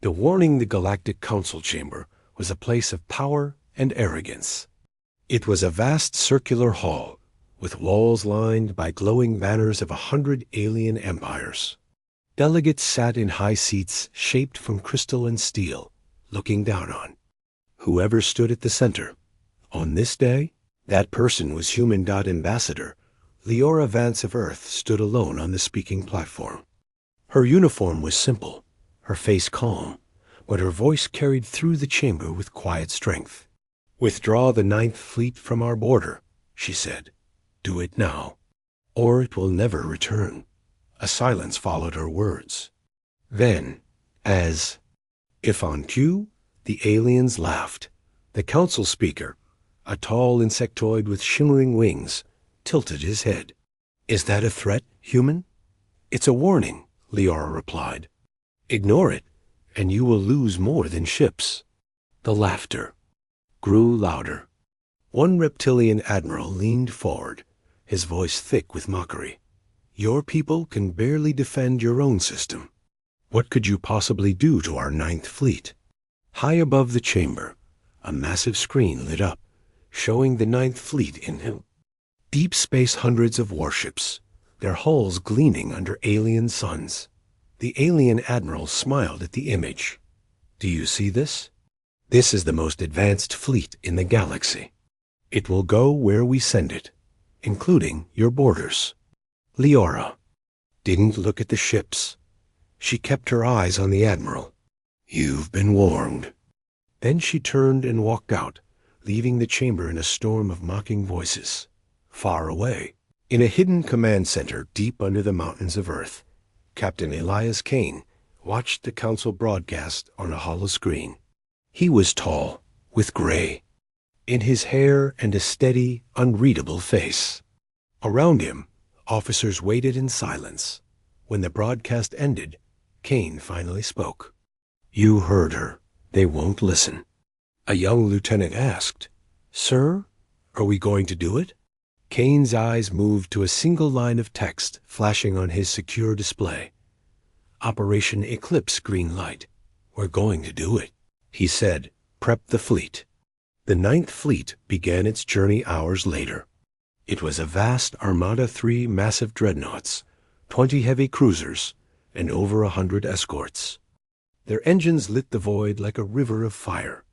The warning the Galactic Council chamber was a place of power and arrogance. It was a vast circular hall, with walls lined by glowing banners of 100 alien empires. Delegates sat in high seats shaped from crystal and steel, looking down on whoever stood at the center. On this day, that person was Human Ambassador Leora Vance of Earth stood alone on the speaking platform. Her uniform was simple, her face calm, but her voice carried through the chamber with quiet strength. "Withdraw the Ninth Fleet from our border," she said. "Do it now, or it will never return." A silence followed her words. Then, as if on cue, the aliens laughed. The council speaker, a tall insectoid with shimmering wings, tilted his head. "Is that a threat, human?" "It's a warning," Leora replied. "Ignore it, and you will lose more than ships." The laughter grew louder. One reptilian admiral leaned forward, his voice thick with mockery. "Your people can barely defend your own system. What could you possibly do to our Ninth Fleet?" High above the chamber, a massive screen lit up, showing the Ninth Fleet in deep space, hundreds of warships, their hulls gleaming under alien suns. The alien admiral smiled at the image. "Do you see this? This is the most advanced fleet in the galaxy. It will go where we send it, including your borders." Leora didn't look at the ships. She kept her eyes on the admiral. "You've been warned." Then she turned and walked out, leaving the chamber in a storm of mocking voices. Far away, in a hidden command center deep under the mountains of Earth, Captain Elias Kane watched the council broadcast on a hollow screen. He was tall, with gray in his hair and a steady, unreadable face. Around him, officers waited in silence. When the broadcast ended, Kane finally spoke. "You heard her. They won't listen." A young lieutenant asked, "Sir, are we going to do it?" Kane's eyes moved to a single line of text flashing on his secure display. "Operation Eclipse green light. We're going to do it," he said. "Prep the fleet." The Ninth Fleet began its journey hours later. It was a vast Armada 3 massive dreadnoughts, 20 heavy cruisers, and over 100 escorts. Their engines lit the void like a river of fire.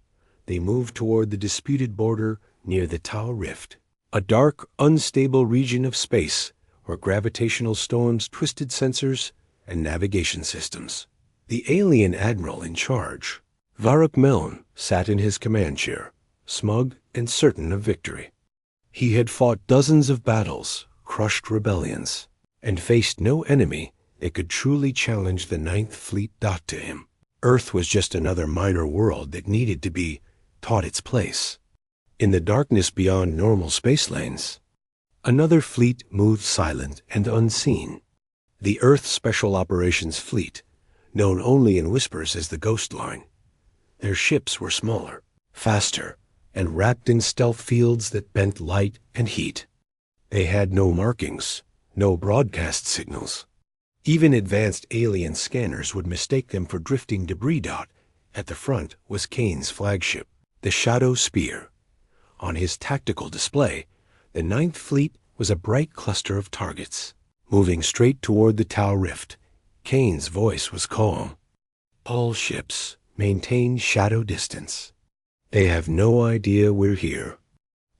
They moved toward the disputed border near the Tau Rift, a dark, unstable region of space where gravitational storms twisted sensors and navigation systems. The alien admiral in charge, Varuk Meln, sat in his command chair, smug and certain of victory. He had fought dozens of battles, crushed rebellions, and faced no enemy that could truly challenge the Ninth Fleet docked to him. Earth was just another minor world that needed to be taught its place. In the darkness beyond normal space lanes, another fleet moved silent and unseen. The Earth Special Operations Fleet, known only in whispers as the Ghost Line. Their ships were smaller, faster, and wrapped in stealth fields that bent light and heat. They had no markings, no broadcast signals. Even advanced alien scanners would mistake them for drifting debris. At the front was Kane's flagship, the Shadow Spear. On his tactical display, the Ninth Fleet was a bright cluster of targets. Moving straight toward the Tau Rift, Kane's voice was calm. "All ships maintain shadow distance. They have no idea we're here."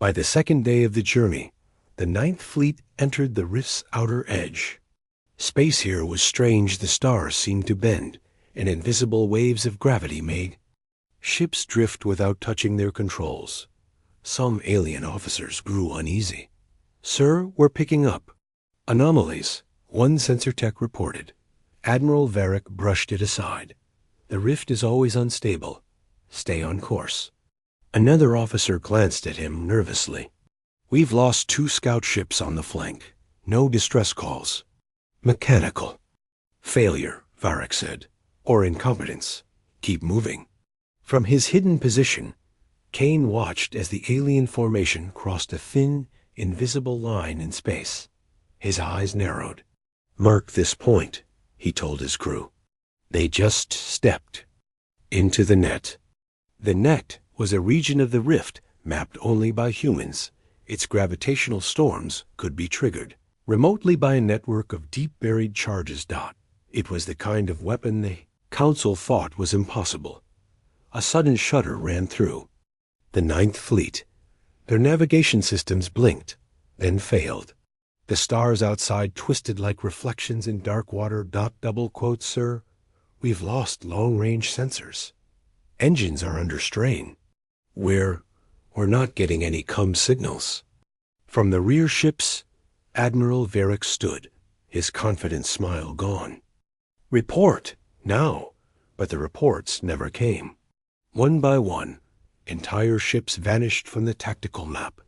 By the second day of the journey, the Ninth Fleet entered the Rift's outer edge. Space here was strange. The stars seemed to bend, and invisible waves of gravity made ships drift without touching their controls. Some alien officers grew uneasy. "Sir, we're picking up anomalies," one sensor tech reported. Admiral Varric brushed it aside. "The rift is always unstable. Stay on course." Another officer glanced at him nervously. "We've lost 2 scout ships on the flank. No distress calls." "Mechanical failure," Varric said, "or incompetence. Keep moving." From his hidden position, Kane watched as the alien formation crossed a thin, invisible line in space. His eyes narrowed. "Mark this point," he told his crew. They just stepped into the net. The net was a region of the rift mapped only by humans. Its gravitational storms could be triggered remotely by a network of deep-buried charges. It was the kind of weapon the Council thought was impossible. A sudden shudder ran through the Ninth Fleet. Their navigation systems blinked, then failed. The stars outside twisted like reflections in dark water. "Sir, we've lost long-range sensors. Engines are under strain. We're not getting any signals." From the rear ships, Admiral Varric stood, his confident smile gone. "Report, now!" But the reports never came. One by one, entire ships vanished from the tactical map.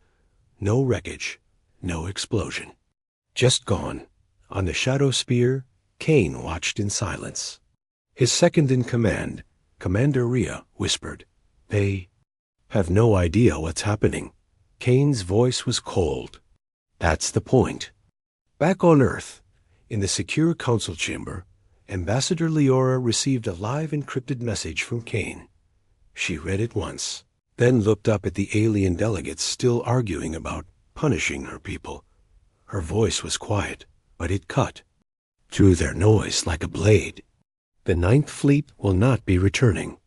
No wreckage, no explosion. Just gone. On the Shadow Spear, Kane watched in silence. His second-in-command, Commander Rhea, whispered, "They have no idea what's happening." Kane's voice was cold. "That's the point." Back on Earth, in the secure council chamber, Ambassador Leora received a live encrypted message from Kane. She read it once, then looked up at the alien delegates still arguing about punishing her people. Her voice was quiet, but it cut through their noise like a blade. "The Ninth Fleet will not be returning."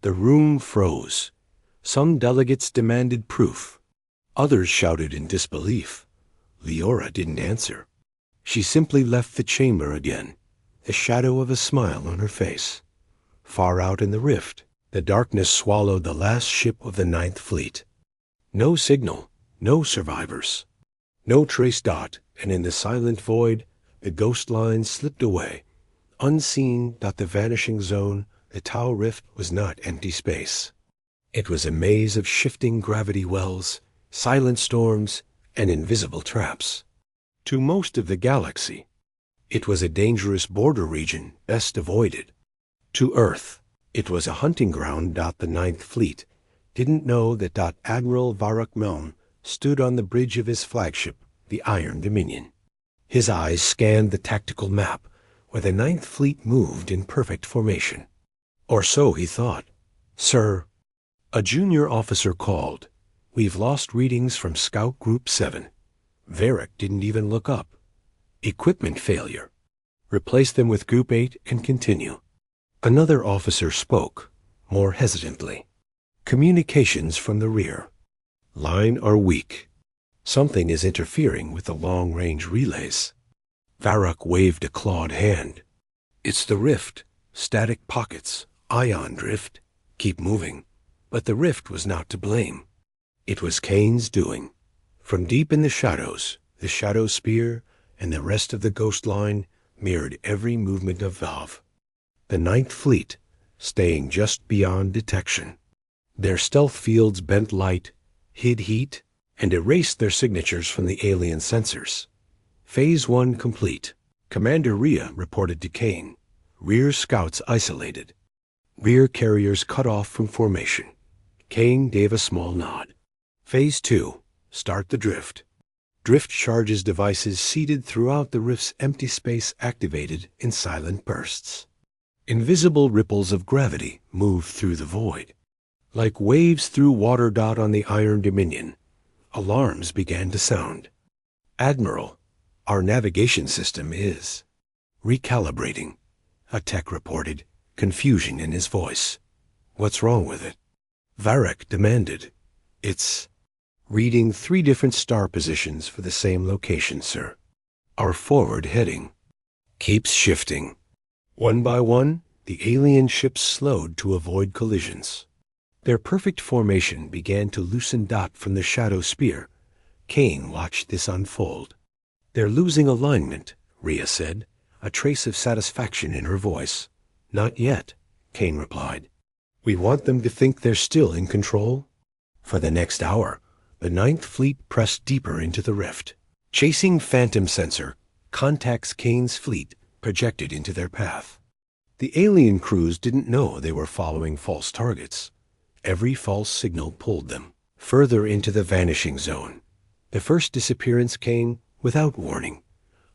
The room froze. Some delegates demanded proof. Others shouted in disbelief. Leora didn't answer. She simply left the chamber again, the shadow of a smile on her face. Far out in the rift, the darkness swallowed the last ship of the Ninth Fleet. No signal, no survivors, no trace. And in the silent void, the ghost line slipped away. Unseen. The vanishing zone, the Tau Rift, was not empty space. It was a maze of shifting gravity wells, silent storms, and invisible traps. To most of the galaxy, it was a dangerous border region best avoided. To Earth, it was a hunting ground. The Ninth Fleet didn't know that. Admiral Varric Meln stood on the bridge of his flagship, the Iron Dominion. His eyes scanned the tactical map, where the Ninth Fleet moved in perfect formation. Or so he thought. "Sir," a junior officer called, "we've lost readings from Scout Group 7. Varric didn't even look up. Equipment failure. Replace them with Group 8 and continue." Another officer spoke, more hesitantly. "Communications from the rear. Line are weak. Something is interfering with the long-range relays." Varric waved a clawed hand. "It's the rift. Static pockets. Ion drift. Keep moving." But the rift was not to blame. It was Kane's doing. From deep in the shadows, the Shadow Spear and the rest of the Ghost Line mirrored every movement of Valve. The Ninth Fleet, staying just beyond detection. Their stealth fields bent light, hid heat, and erased their signatures from the alien sensors. Phase 1 complete. Commander Rhea reported to Kane. Rear scouts isolated. Rear carriers cut off from formation. Kane gave a small nod. Phase 2. Start the drift. Drift charges devices seated throughout the rift's empty space activated in silent bursts. Invisible ripples of gravity moved through the void. Like waves through water. On the Iron Dominion, alarms began to sound. "Admiral, our navigation system is recalibrating," a tech reported, confusion in his voice. "What's wrong with it?" Varric demanded. "It's reading 3 different star positions for the same location, sir. Our forward heading keeps shifting." One by one, the alien ships slowed to avoid collisions. Their perfect formation began to loosen. From the Shadow Spear, Kane watched this unfold. "They're losing alignment," Rhea said, a trace of satisfaction in her voice. "Not yet," Kane replied. "We want them to think they're still in control." For the next hour, the Ninth Fleet pressed deeper into the rift. Chasing Phantom Sensor, contacts Kane's fleet projected into their path. The alien crews didn't know they were following false targets. Every false signal pulled them further into the vanishing zone. The first disappearance came without warning.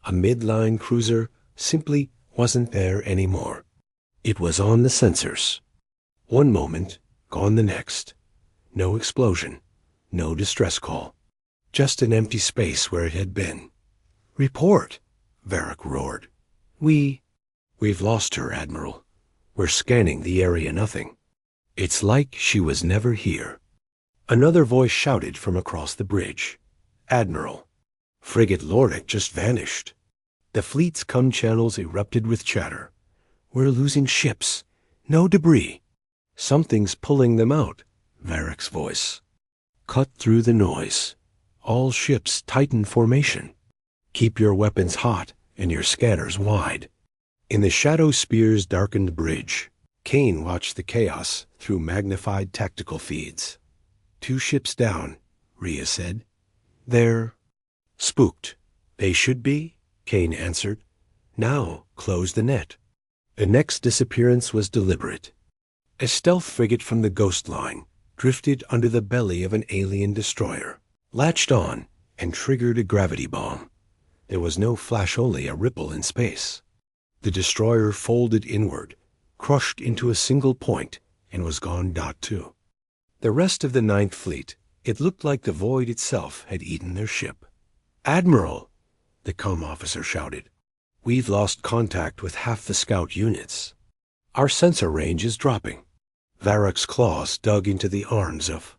A midline cruiser simply wasn't there anymore. It was on the sensors. One moment, gone the next. No explosion, no distress call. Just an empty space where it had been. "Report!" Varric roared. We've lost her, Admiral. We're scanning the area nothing. It's like she was never here." Another voice shouted from across the bridge. "Admiral, frigate Lordic just vanished." The fleet's cum channels erupted with chatter. "We're losing ships. No debris." "Something's pulling them out," Varric's voice cut through the noise. "All ships tighten formation. Keep your weapons hot and your scanners wide." In the Shadow Spear's darkened bridge, Kane watched the chaos through magnified tactical feeds. "2 ships down," Rhea said. "They're spooked." "They should be," Kane answered. "Now close the net." The next disappearance was deliberate. A stealth frigate from the Ghost Line drifted under the belly of an alien destroyer, latched on, and triggered a gravity bomb. There was no flash, only a ripple in space. The destroyer folded inward, crushed into a single point, and was gone. Too. The rest of the Ninth Fleet, it looked like the void itself had eaten their ship. "Admiral!" the comm officer shouted. "We've lost contact with half the scout units. Our sensor range is dropping." Varric's claws dug into the arms of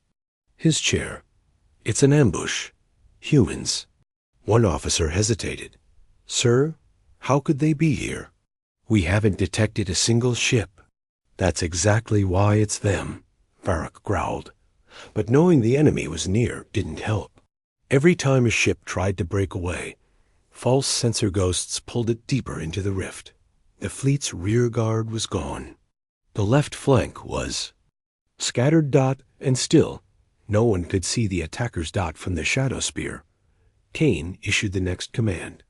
his chair. "It's an ambush. Humans." One officer hesitated. "Sir, how could they be here?" "We haven't detected a single ship." "That's exactly why it's them," Varric growled. But knowing the enemy was near didn't help. Every time a ship tried to break away, false sensor ghosts pulled it deeper into the rift. The fleet's rear guard was gone. The left flank was scattered. And still, no one could see the attacker's dot from the Shadow Spear. Kane issued the next command.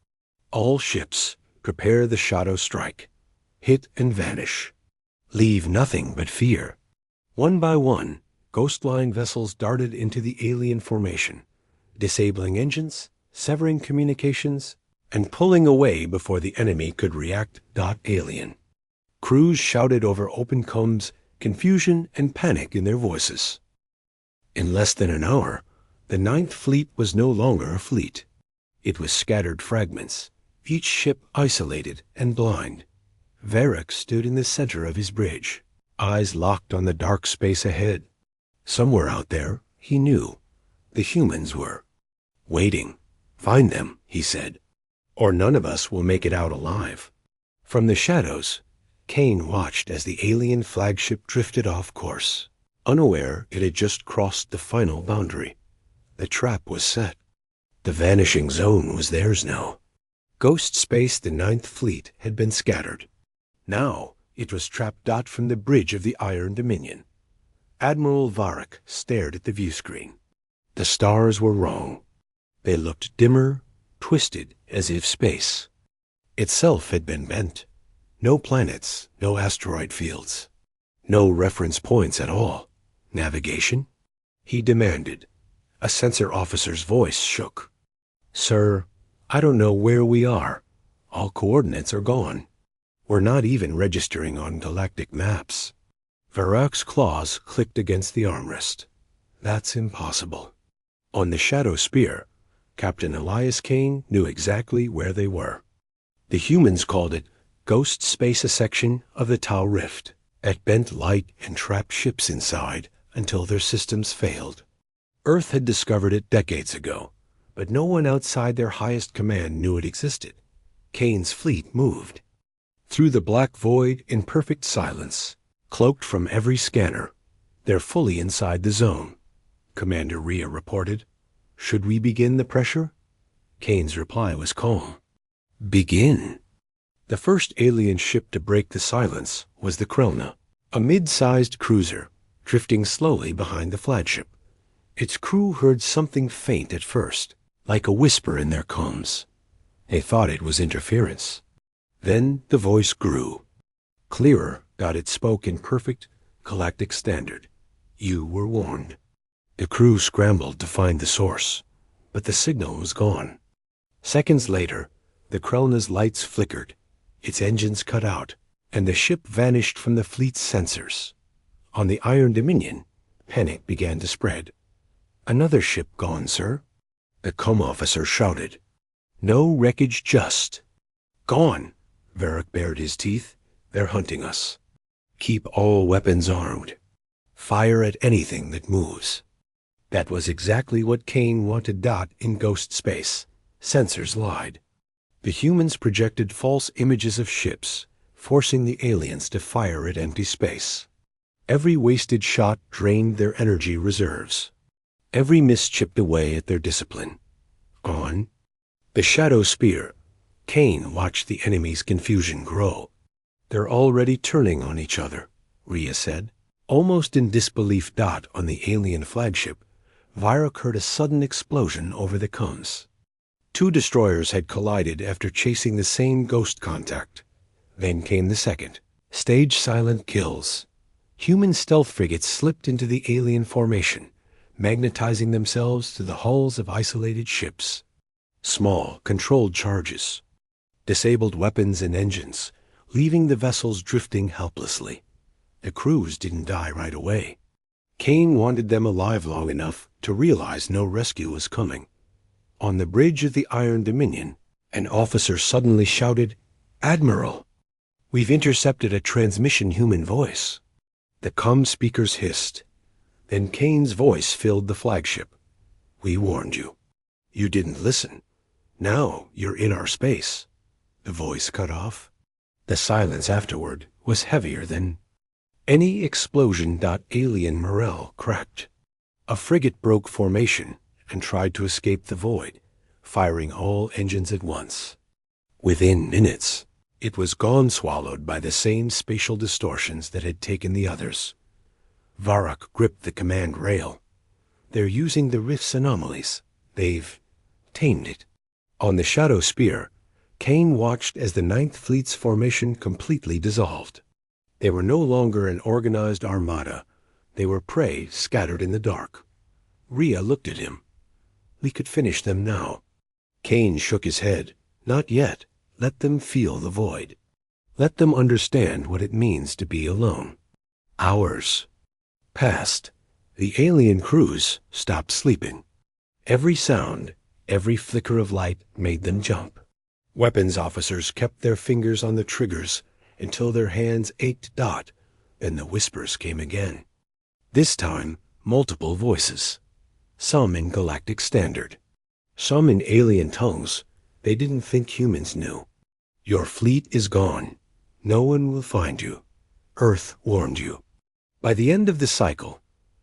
"All ships, prepare the Shadow Strike. Hit and vanish. Leave nothing but fear." One by one, Ghost Line vessels darted into the alien formation, disabling engines, severing communications, and pulling away before the enemy could react. Alien crews shouted over open comms, confusion and panic in their voices. In less than an hour, the Ninth Fleet was no longer a fleet. It was scattered fragments, each ship isolated and blind. Varric stood in the center of his bridge, eyes locked on the dark space ahead. Somewhere out there, he knew, the humans were waiting. "Find them," he said, "or none of us will make it out alive." From the shadows, Kane watched as the alien flagship drifted off course, unaware it had just crossed the final boundary. The trap was set. The vanishing zone was theirs now. Ghost space, the Ninth Fleet, had been scattered. Now it was trapped. From the bridge of the Iron Dominion, Admiral Varric stared at the view screen. The stars were wrong. They looked dimmer, twisted, as if space itself had been bent. No planets, no asteroid fields, no reference points at all. "Navigation?" he demanded. A sensor officer's voice shook. "Sir, I don't know where we are. All coordinates are gone. We're not even registering on galactic maps." Varric's claws clicked against the armrest. "That's impossible." On the Shadow Spear, Captain Elias Kane knew exactly where they were. The humans called it Ghost Space, a section of the Tau Rift. It bent light and trapped ships inside until their systems failed. Earth had discovered it decades ago, but no one outside their highest command knew it existed. Kane's fleet moved through the black void in perfect silence, cloaked from every scanner. "They're fully inside the zone," Commander Rhea reported. "Should we begin the pressure?" Kane's reply was calm. "Begin." The first alien ship to break the silence was the Krelna, a mid-sized cruiser, drifting slowly behind the flagship. Its crew heard something faint at first, like a whisper in their comms. They thought it was interference. Then the voice grew. Clearer. It spoke in perfect galactic standard. "You were warned." The crew scrambled to find the source, but the signal was gone. Seconds later, the Krelna's lights flickered, its engines cut out, and the ship vanished from the fleet's sensors. On the Iron Dominion, panic began to spread. "Another ship gone, sir," the com officer shouted. "No wreckage, just." "Gone!" Varric bared his teeth. "They're hunting us. Keep all weapons armed. Fire at anything that moves." That was exactly what Kane wanted Dot in ghost space. Sensors lied. The humans projected false images of ships, forcing the aliens to fire at empty space. Every wasted shot drained their energy reserves. Every miss chipped away at their discipline. On the Shadow Spear, Kane watched the enemy's confusion grow. "They're already turning on each other," Rhea said. Almost in disbelief, Dot on the alien flagship, Varric heard a sudden explosion over the comms. 2 destroyers had collided after chasing the same ghost contact. Then came the second. Stage silent kills. Human stealth frigates slipped into the alien formation, magnetizing themselves to the hulls of isolated ships. Small, controlled charges. Disabled weapons and engines, leaving the vessels drifting helplessly. The crews didn't die right away. Kane wanted them alive long enough to realize no rescue was coming. On the bridge of the Iron Dominion, an officer suddenly shouted, "Admiral, we've intercepted a transmission human voice." The comm speakers hissed. Then Kane's voice filled the flagship. "We warned you. You didn't listen. Now you're in our space." The voice cut off. The silence afterward was heavier than any explosion. Alien morale cracked. A frigate broke formation and tried to escape the void, firing all engines at once. Within minutes, it was gone, swallowed by the same spatial distortions that had taken the others. Varric gripped the command rail. "They're using the rift's anomalies. They've tamed it." On the Shadow Spear, Kane watched as the Ninth Fleet's formation completely dissolved. They were no longer an organized armada. They were prey scattered in the dark. Rhea looked at him. "We could finish them now." Kane shook his head. "Not yet. Let them feel the void. Let them understand what it means to be alone." Hours passed. The alien crews stopped sleeping. Every sound, every flicker of light made them jump. Weapons officers kept their fingers on the triggers until their hands ached. Then the whispers came again. This time, multiple voices. Some in Galactic Standard. Some in alien tongues they didn't think humans knew. "Your fleet is gone. No one will find you. Earth warned you." By the end of the cycle,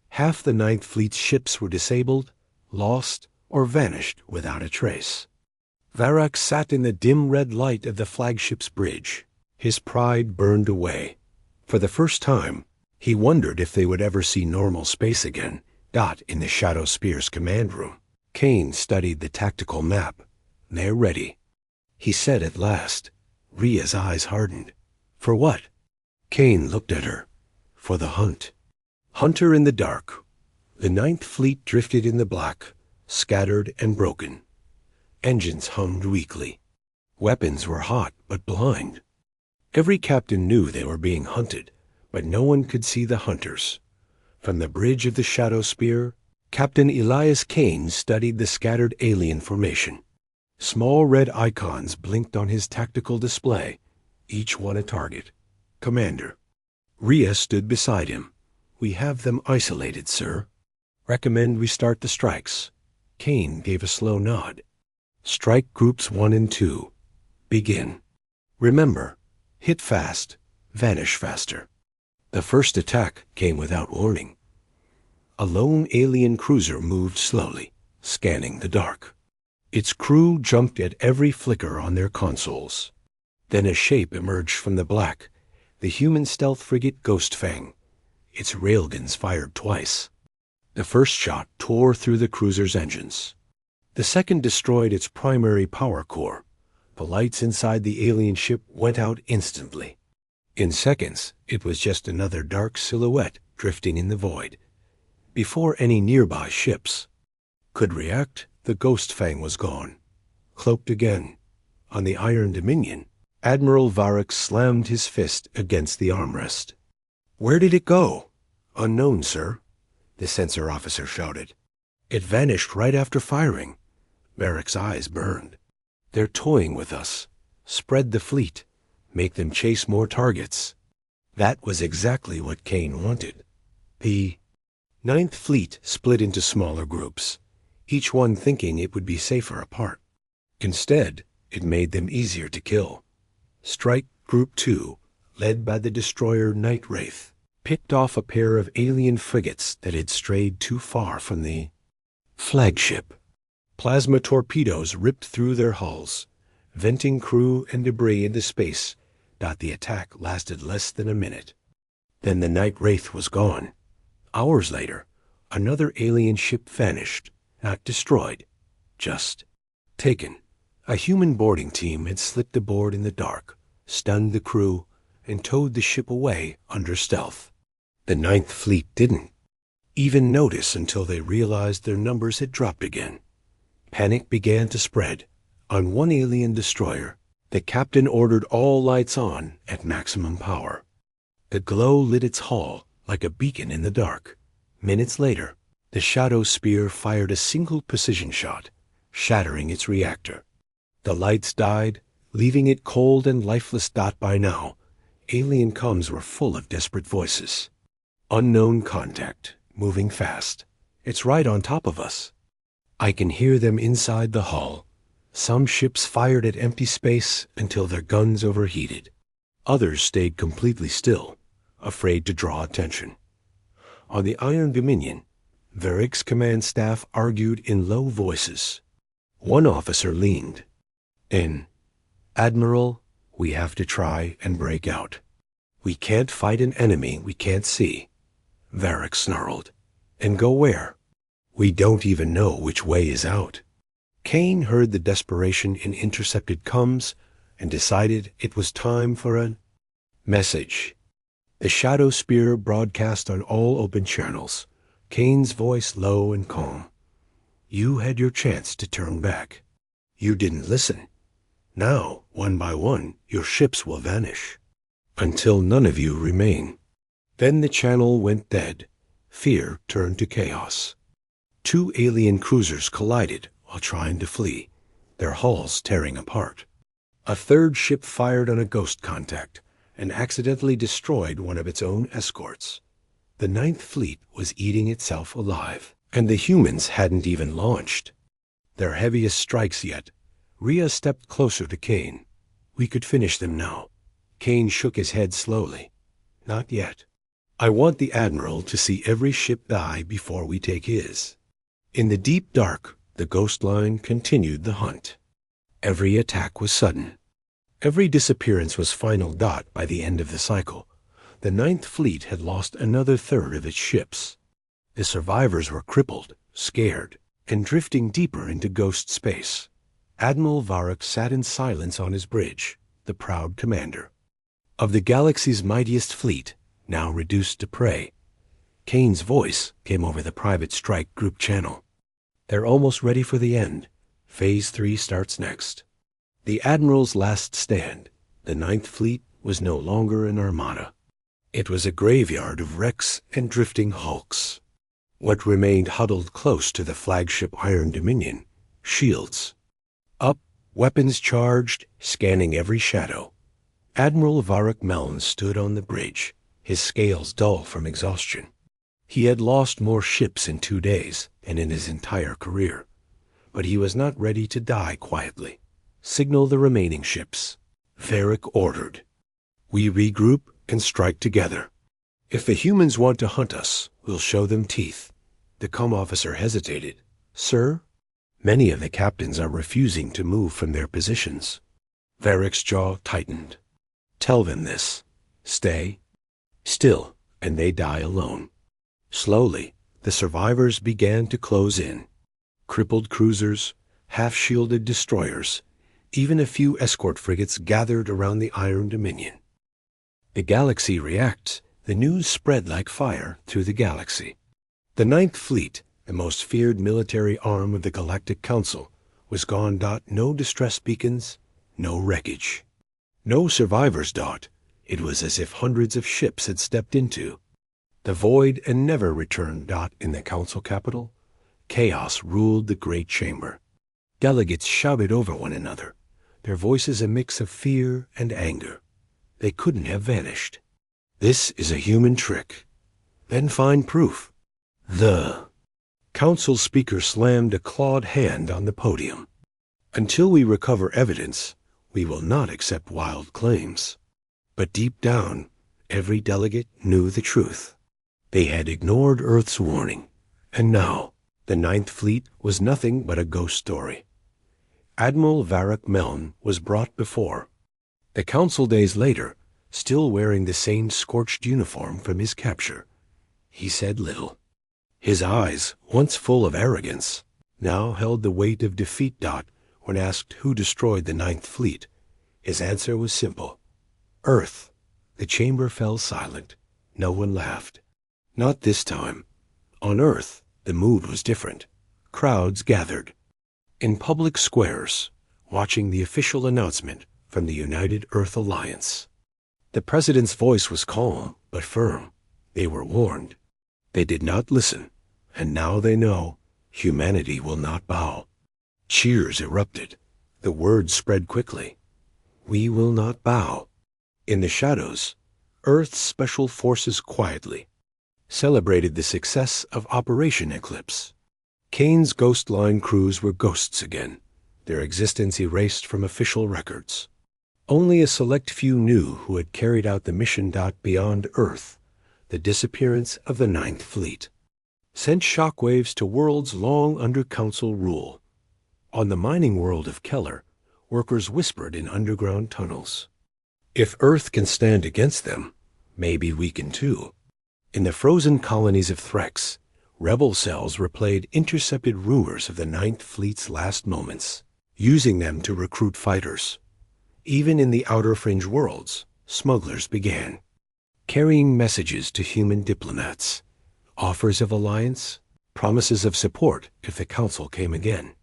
half the Ninth Fleet's ships were disabled, lost, or vanished without a trace. Varric sat in the dim red light of the flagship's bridge. His pride burned away. For the first time, he wondered if they would ever see normal space again. In the Shadow Spear's command room, Kane studied the tactical map. "They're ready," he said at last. Rhea's eyes hardened. "For what?" Kane looked at her. "For the hunt." Hunter in the dark. The Ninth Fleet drifted in the black, scattered and broken. Engines hummed weakly. Weapons were hot but blind. Every captain knew they were being hunted, but no one could see the hunters. From the bridge of the Shadow Spear, Captain Elias Kane studied the scattered alien formation. Small red icons blinked on his tactical display, each one a target. "Commander." Rhea stood beside him. "We have them isolated, sir. Recommend we start the strikes." Kane gave a slow nod. "Strike groups 1 and 2. Begin. Remember, hit fast, vanish faster." The first attack came without warning. A lone alien cruiser moved slowly, scanning the dark. Its crew jumped at every flicker on their consoles. Then a shape emerged from the black, the human stealth frigate Ghostfang. Its railguns fired twice. The first shot tore through the cruiser's engines. The second destroyed its primary power core. The lights inside the alien ship went out instantly. In seconds, it was just another dark silhouette drifting in the void. Before any nearby ships could react, the Ghostfang was gone. Cloaked again. On the Iron Dominion, Admiral Varric slammed his fist against the armrest. "Where did it go?" Unknown, sir, the sensor officer shouted. It vanished right after firing. Varric's eyes burned. They're toying with us. Spread the fleet. Make them chase more targets. That was exactly what Kane wanted. The Ninth Fleet split into smaller groups, each one thinking it would be safer apart. Instead, it made them easier to kill. Strike Group 2, led by the destroyer Night Wraith, picked off a pair of alien frigates that had strayed too far from the flagship. Plasma torpedoes ripped through their hulls, venting crew and debris into space. The attack lasted less than a minute. Then the Night Wraith was gone. Hours later, another alien ship vanished, not destroyed, just taken. A human boarding team had slipped aboard in the dark, stunned the crew, and towed the ship away under stealth. The Ninth Fleet didn't even notice until they realized their numbers had dropped again. Panic began to spread. On one alien destroyer, the captain ordered all lights on at maximum power. The glow lit its hull like a beacon in the dark. Minutes later, the Shadow Spear fired a single precision shot, shattering its reactor. The lights died, leaving it cold and lifeless. By now, alien comms were full of desperate voices. Unknown contact, moving fast. It's right on top of us. I can hear them inside the hull. Some ships fired at empty space until their guns overheated. Others stayed completely still, afraid to draw attention. On the Iron Dominion, Varric's command staff argued in low voices. One officer leaned in. Admiral, we have to try and break out. We can't fight an enemy we can't see. Varric snarled. And go where? We don't even know which way is out. Kane heard the desperation in intercepted comms and decided it was time for a message. The Shadow Spear broadcast on all open channels, Kane's voice low and calm. You had your chance to turn back. You didn't listen. Now, one by one, your ships will vanish, until none of you remain. Then the channel went dead. Fear turned to chaos. 2 alien cruisers collided while trying to flee, their hulls tearing apart. A third ship fired on a ghost contact and accidentally destroyed one of its own escorts. The Ninth Fleet was eating itself alive, and the humans hadn't even launched. Their heaviest strikes yet. Rhea stepped closer to Kane. We could finish them now. Kane shook his head slowly. Not yet. I want the Admiral to see every ship die before we take his. In the deep dark, the Ghost Line continued the hunt. Every attack was sudden. Every disappearance was final. By the end of the cycle, the Ninth Fleet had lost another third of its ships. The survivors were crippled, scared, and drifting deeper into ghost space. Admiral Varric sat in silence on his bridge, the proud commander of the galaxy's mightiest fleet, now reduced to prey. Kane's voice came over the private strike group channel. They're almost ready for the end. Phase 3 starts next. The Admiral's last stand, the Ninth Fleet, was no longer an armada. It was a graveyard of wrecks and drifting hulks. What remained huddled close to the flagship Iron Dominion, shields. Up, weapons charged, scanning every shadow. Admiral Varric Meln stood on the bridge, his scales dull from exhaustion. He had lost more ships in 2 days and in his entire career, but he was not ready to die quietly. Signal the remaining ships. Varric ordered. We regroup and strike together. If the humans want to hunt us, we'll show them teeth. The comm officer hesitated. Sir? Many of the captains are refusing to move from their positions. Varric's jaw tightened. Tell them this. Stay still, and they die alone. Slowly, the survivors began to close in. Crippled cruisers, half-shielded destroyers, even a few escort frigates gathered around the Iron Dominion. The galaxy reacts. The news spread like fire through the galaxy. The Ninth Fleet, the most feared military arm of the Galactic Council, was gone. No distress beacons, no wreckage. No survivors. It was as if hundreds of ships had stepped into The void and never return. In the council capital, chaos ruled the great chamber. Delegates shouted over one another, their voices a mix of fear and anger. They couldn't have vanished. This is a human trick. Then find proof. The council speaker slammed a clawed hand on the podium. Until we recover evidence, we will not accept wild claims. But deep down, every delegate knew the truth. They had ignored Earth's warning, and now the Ninth Fleet was nothing but a ghost story. Admiral Varric Meln was brought before the council days later, still wearing the same scorched uniform from his capture. He said little. His eyes, once full of arrogance, now held the weight of defeat. When asked who destroyed the Ninth Fleet, his answer was simple. Earth. The chamber fell silent. No one laughed. Not this time. On Earth, the mood was different. Crowds gathered in public squares, watching the official announcement from the United Earth Alliance. The president's voice was calm but firm. They were warned. They did not listen, and now they know humanity will not bow. Cheers erupted. The word spread quickly. We will not bow. In the shadows, Earth's special forces quietly celebrated the success of Operation Eclipse. Kane's Ghost Line crews were ghosts again, their existence erased from official records. Only a select few knew who had carried out the mission. Beyond Earth, the disappearance of the Ninth Fleet sent shockwaves to worlds long under council rule. On the mining world of Keller, workers whispered in underground tunnels. If Earth can stand against them, maybe we can too. In the frozen colonies of Threx, rebel cells replayed intercepted rumors of the Ninth Fleet's last moments, using them to recruit fighters. Even in the outer fringe worlds, smugglers began, carrying messages to human diplomats, offers of alliance, promises of support if the council came again.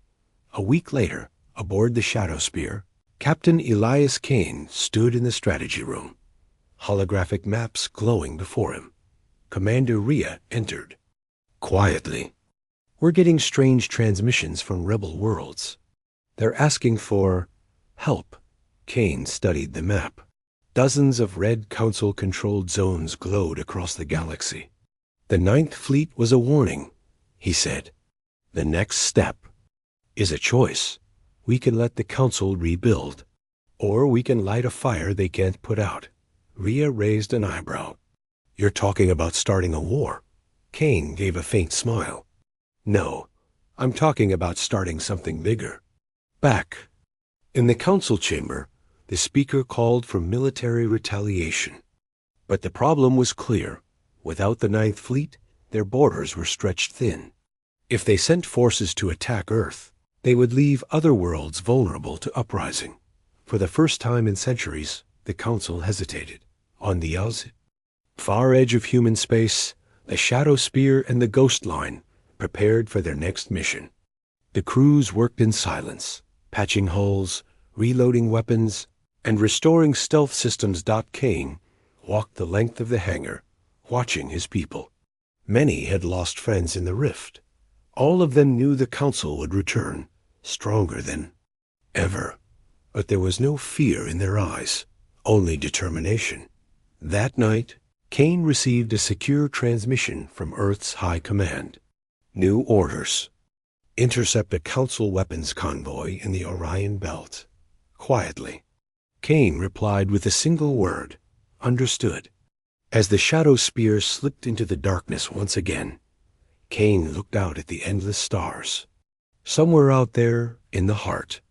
A week later, aboard the Shadow Spear, Captain Elias Kane stood in the strategy room, holographic maps glowing before him. Commander Rhea entered. Quietly. We're getting strange transmissions from rebel worlds. They're asking for help. Kane studied the map. Dozens of red council-controlled zones glowed across the galaxy. The Ninth Fleet was a warning, he said. The next step is a choice. We can let the council rebuild, or we can light a fire they can't put out. Rhea raised an eyebrow. You're talking about starting a war? Kane gave a faint smile. No, I'm talking about starting something bigger. Back in the council chamber, the speaker called for military retaliation. But the problem was clear. Without the Ninth Fleet, their borders were stretched thin. If they sent forces to attack Earth, they would leave other worlds vulnerable to uprising. For the first time in centuries, the council hesitated. On the far edge of human space, the Shadow Spear and the Ghost Line prepared for their next mission. The crews worked in silence, patching hulls, reloading weapons, and restoring stealth systems. Kane walked the length of the hangar, watching his people. Many had lost friends in the rift. All of them knew the council would return, stronger than ever. But there was no fear in their eyes, only determination. That night, Kane received a secure transmission from Earth's High Command. New orders. Intercept a council weapons convoy in the Orion Belt. Quietly. Kane replied with a single word. Understood. As the Shadow Spear slipped into the darkness once again, Kane looked out at the endless stars. Somewhere out there, in the heart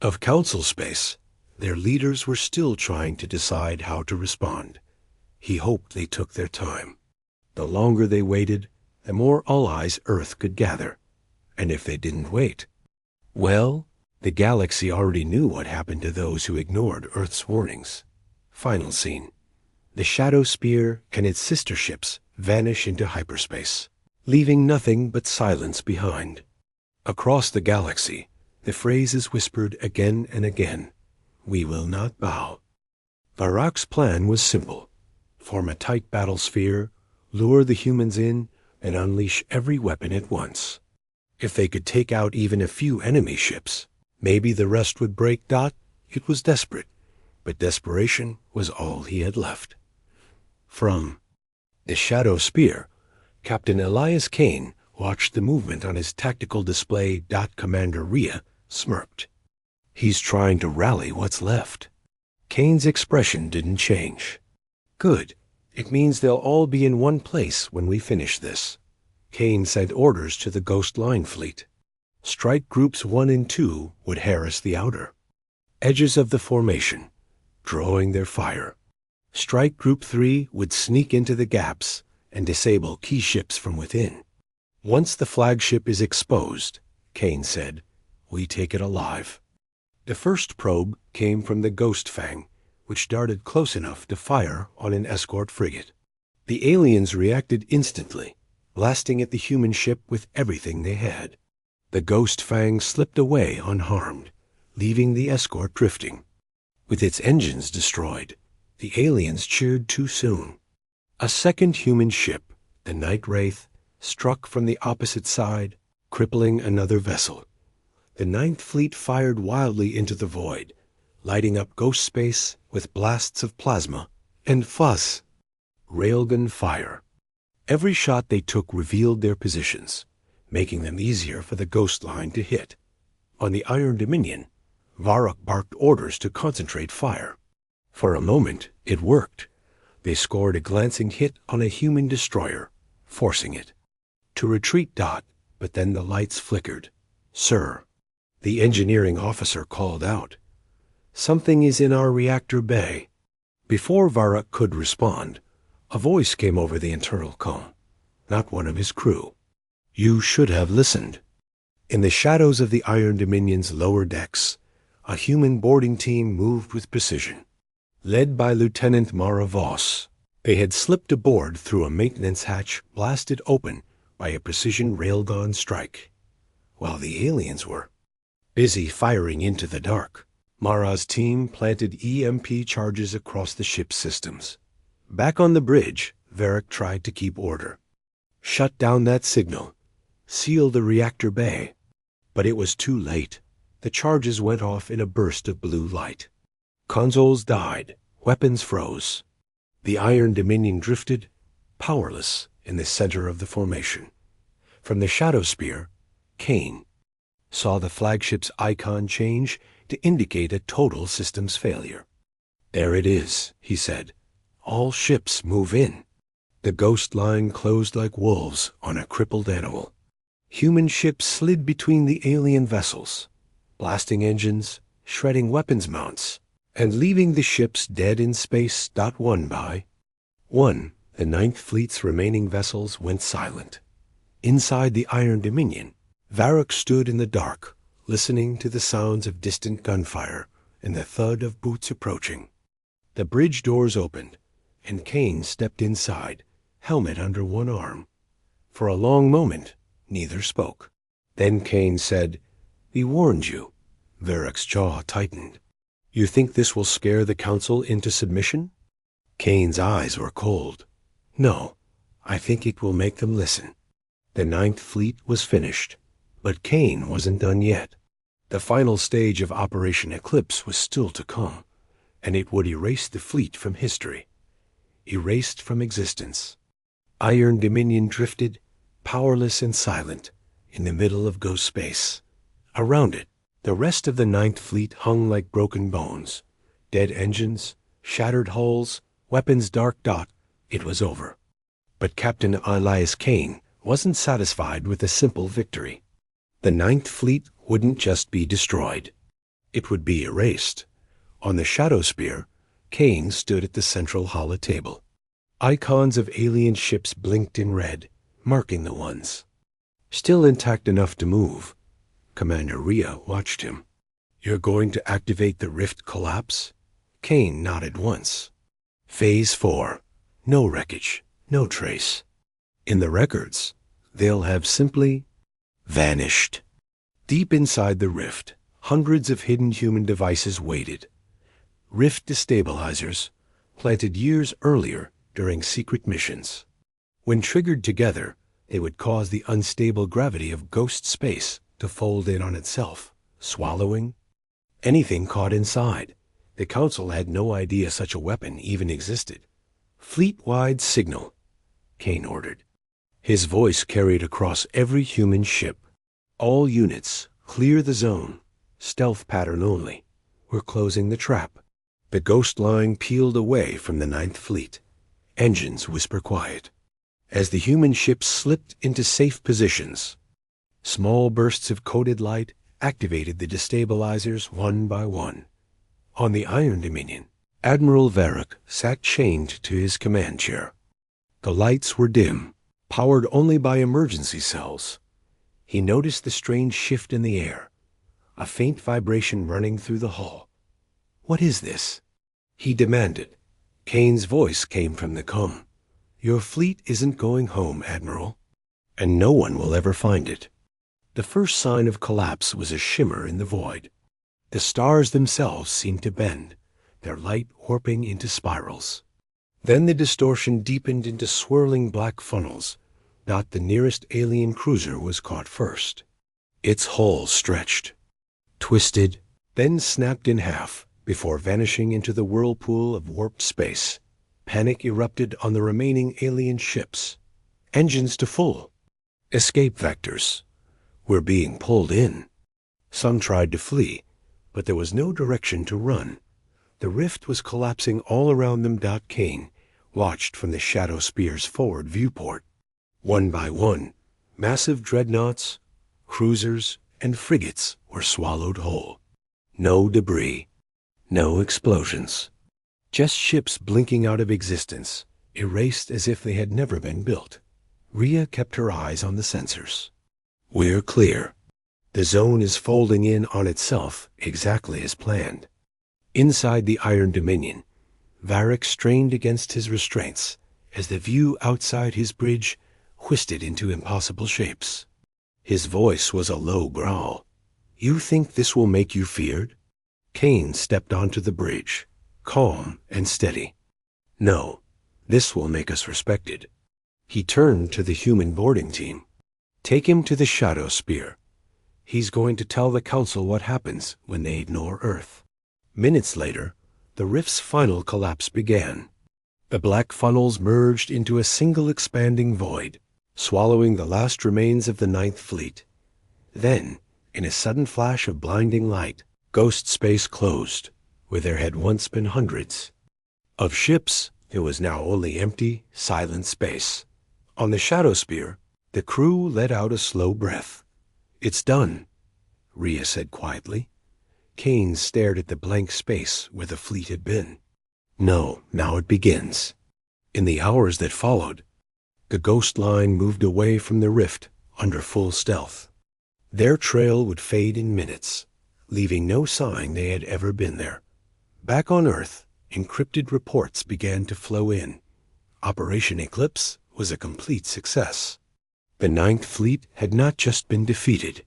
of council space, their leaders were still trying to decide how to respond. He hoped they took their time. The longer they waited, the more allies Earth could gather. And if they didn't wait, well, the galaxy already knew what happened to those who ignored Earth's warnings. Final scene. The Shadow Spear and its sister ships vanish into hyperspace, leaving nothing but silence behind. Across the galaxy, the phrase is whispered again and again. We will not bow. Varroc's plan was simple. Form a tight battle sphere, lure the humans in, and unleash every weapon at once. If they could take out even a few enemy ships, maybe the rest would break. It was desperate, but desperation was all he had left. From the Shadow Spear, Captain Elias Kane watched the movement on his tactical display. Commander Rhea smirked. He's trying to rally what's left. Kane's expression didn't change. Good. It means they'll all be in one place when we finish this. Kane sent orders to the Ghost Line fleet. Strike Groups 1 and 2 would harass the outer edges of the formation, drawing their fire. Strike Group 3 would sneak into the gaps and disable key ships from within. Once the flagship is exposed, Kane said, we take it alive. The first probe came from the Ghost Fang, which darted close enough to fire on an escort frigate. The aliens reacted instantly, blasting at the human ship with everything they had. The Ghost Fang slipped away unharmed, leaving the escort drifting. With its engines destroyed, the aliens cheered too soon. A second human ship, the Night Wraith, struck from the opposite side, crippling another vessel. The Ninth Fleet fired wildly into the void, lighting up ghost space with blasts of plasma and fuzz. Railgun fire. Every shot they took revealed their positions, making them easier for the Ghost Line to hit. On the Iron Dominion, Varrock barked orders to concentrate fire. For a moment, it worked. They scored a glancing hit on a human destroyer, forcing it to retreat. But then the lights flickered. Sir, the engineering officer called out. Something is in our reactor bay. Before Varrock could respond, a voice came over the internal comm, not one of his crew. You should have listened. In the shadows of the Iron Dominion's lower decks, a human boarding team moved with precision. Led by Lieutenant Mara Voss, they had slipped aboard through a maintenance hatch blasted open by a precision railgun strike. While the aliens were busy firing into the dark, Mara's team planted EMP charges across the ship's systems. Back on the bridge, Varrock tried to keep order. Shut down that signal. Seal the reactor bay. But it was too late. The charges went off in a burst of blue light. Consoles died. Weapons froze. The Iron Dominion drifted, powerless, in the center of the formation. From the Shadow Spear, Kane saw the flagship's icon change to indicate a total systems failure. There it is, he said. All ships move in. The Ghost Line closed like wolves on a crippled animal. Human ships slid between the alien vessels, blasting engines, shredding weapons mounts, and leaving the ships dead in space. One by one, the Ninth Fleet's remaining vessels went silent. Inside the Iron Dominion, Varrock stood in the dark, listening to the sounds of distant gunfire and the thud of boots approaching. The bridge doors opened, and Kane stepped inside, helmet under one arm. For a long moment, neither spoke. Then Kane said, "We warned you." Varrock's jaw tightened. "You think this will scare the Council into submission?" Kane's eyes were cold. "No, I think it will make them listen." The Ninth Fleet was finished, but Kane wasn't done yet. The final stage of Operation Eclipse was still to come, and it would erase the fleet from history. Erased from existence. Iron Dominion drifted, powerless and silent, in the middle of ghost space. Around it, the rest of the Ninth Fleet hung like broken bones. Dead engines, shattered hulls, weapons dark. It was over. But Captain Elias Kane wasn't satisfied with a simple victory. The Ninth Fleet wouldn't just be destroyed. It would be erased. On the Shadow Spear, Kane stood at the central holo table. Icons of alien ships blinked in red, marking the ones still intact enough to move. Commander Rhea watched him. "You're going to activate the rift collapse?" Kane nodded once. "Phase 4. No wreckage, no trace. In the records, they'll have simply vanished." Deep inside the rift, hundreds of hidden human devices waited. Rift destabilizers, planted years earlier during secret missions. When triggered together, they would cause the unstable gravity of ghost space to fold in on itself, swallowing anything caught inside. The Council had no idea such a weapon even existed. "Fleet-wide signal," Kane ordered. His voice carried across every human ship. "All units, clear the zone. Stealth pattern only. We're closing the trap." The ghost line peeled away from the Ninth Fleet. Engines whisper quiet. As the human ships slipped into safe positions, small bursts of coded light activated the destabilizers one by one. On the Iron Dominion, Admiral Varric sat chained to his command chair. The lights were dim, powered only by emergency cells. He noticed the strange shift in the air, a faint vibration running through the hull. "What is this?" he demanded. Kane's voice came from the com. "Your fleet isn't going home, Admiral, and no one will ever find it." The first sign of collapse was a shimmer in the void. The stars themselves seemed to bend, their light warping into spirals. Then the distortion deepened into swirling black funnels. The nearest alien cruiser was caught first. Its hull stretched, twisted, then snapped in half before vanishing into the whirlpool of warped space. Panic erupted on the remaining alien ships. Engines to full. Escape vectors were being pulled in. Some tried to flee, but there was no direction to run. The rift was collapsing all around them. Kane watched from the Shadow Spear's forward viewport. One by one, massive dreadnoughts, cruisers, and frigates were swallowed whole. No debris, no explosions. Just ships blinking out of existence, erased as if they had never been built. Rhea kept her eyes on the sensors. "We're clear. The zone is folding in on itself exactly as planned." Inside the Iron Dominion, Varric strained against his restraints as the view outside his bridge twisted into impossible shapes. His voice was a low growl. "You think this will make you feared?" Kane stepped onto the bridge, calm and steady. "No, this will make us respected." He turned to the human boarding team. "Take him to the Shadow Spear. He's going to tell the Council what happens when they ignore Earth." Minutes later, the rift's final collapse began. The black funnels merged into a single expanding void, swallowing the last remains of the Ninth Fleet. Then, in a sudden flash of blinding light, ghost space closed, where there had once been hundreds of ships. There was now only empty, silent space. On the Shadow Spear, the crew let out a slow breath. "It's done," Rhea said quietly. Kane stared at the blank space where the fleet had been. "No, now it begins." In the hours that followed, the ghost line moved away from the rift under full stealth. Their trail would fade in minutes, leaving no sign they had ever been there. Back on Earth, encrypted reports began to flow in. Operation Eclipse was a complete success. The Ninth Fleet had not just been defeated,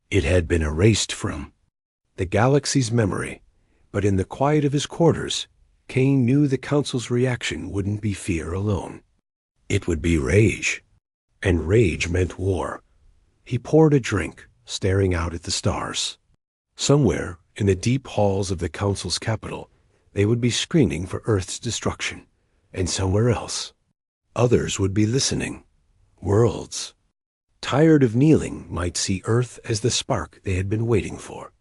it had been erased from the galaxy's memory. But in the quiet of his quarters, Kane knew the Council's reaction wouldn't be fear alone. It would be rage. And rage meant war. He poured a drink, staring out at the stars. Somewhere in the deep halls of the Council's capital, they would be screening for Earth's destruction. And somewhere else, others would be listening. Worlds, tired of kneeling, might see Earth as the spark they had been waiting for.